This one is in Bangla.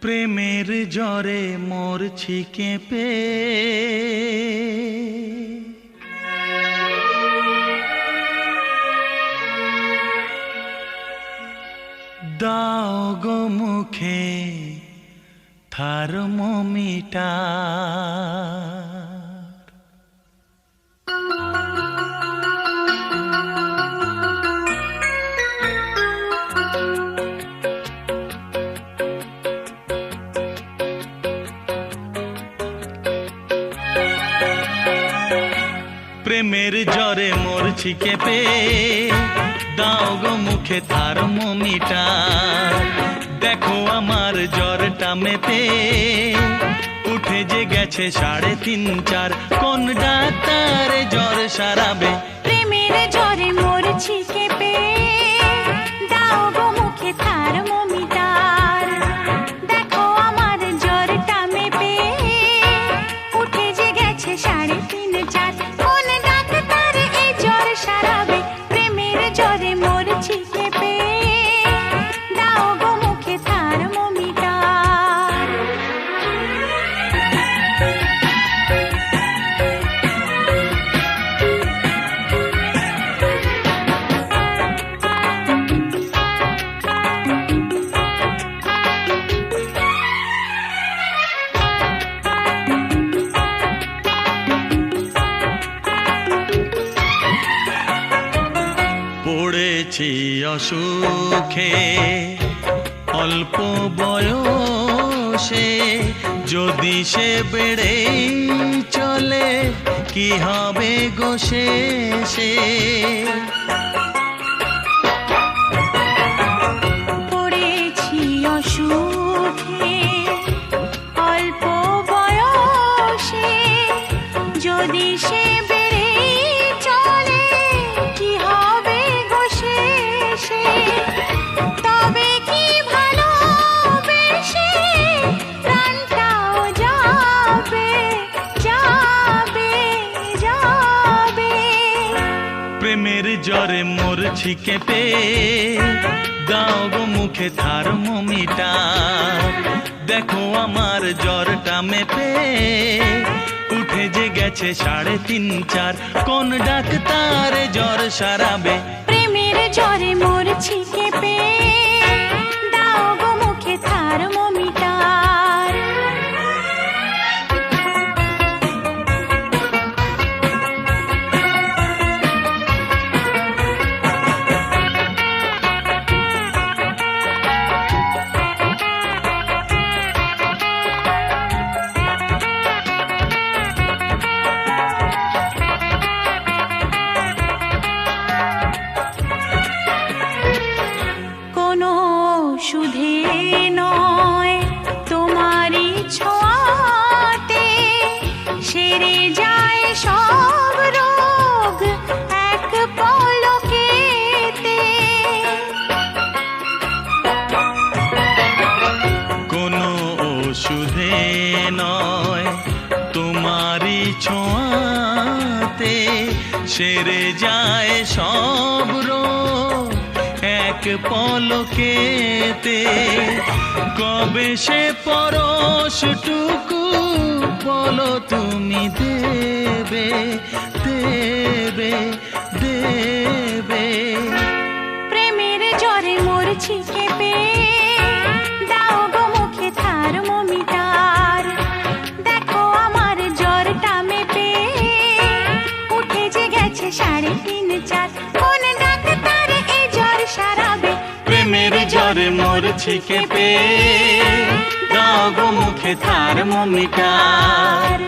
প্রেমের জ্বরে মরছি কেঁপে, দাও গো মুখে থার্মোমিটার। প্রেমের জ্বরে মরছি কেঁপে, দাও গো মুখে থার্মোমিটার। দেখো আমার জ্বরটা মেপে উঠে যে গেছে 3.5 4। কোন ডাক্তারে জ্বর সারাবে? প্রেমের জ্বরে মরছি কেঁপে, দাও গো মুখে থার্মোমিটার। দেখো আমার জ্বরটা মেপে উঠে যে গেছে 3.5 4। কোন ডাক্তারে এই জ্বর সারাবে? প্রেমের জ্বরে মরছি কেঁপে, দাও গো মুখে থার্মোমিটার। পড়েছি অসুখে অল্প বয়সে, যদি সে বেড়ে চলে কি হবে গো শেষে? পড়েছি অসুখে অল্প বয়সে, যদি সে বেড়ে চলে কি হবে গো শেষে? তবে কি ভালোবেসে প্রাণটাও যাবে যাবে যাবে। প্রেমের জ্বরে মরছি কেঁপে, দাও গো মুখে থার্মোমিটার। দেখো আমার জ্বরটা মেপে উঠে যে গেছে 3.5 4। কোন ডাক্তারে জ্বর সারাবে? প্রেমের জ্বরে মরছি কেঁপে, দাও গো মুখে থার্মোমিটার। কোনো ওষুধে নয় তোমারই ছোঁয়াতে সেরে যায় সব রোগ এক পলকেতে। কোনো ওষুধে নয় তোমারই ছোঁয়াতে সেরে যায় সব রোগ এক পলকেতে। কবে সে পরশটুকু বলো তুমি দেবে দেবে দেবে? প্রেমের জ্বরে মরছি কেঁপে, দাও গো মুখে থার্মোমিটার। দেখো আমার জ্বরটা মেপে উঠে যে গেছে 3.5 4। কোন ডাক্তারে এই জ্বর সারাবে? প্রেমের জ্বরে মরছি কেঁপে, দাও গো মুখে থার্মোমিটার।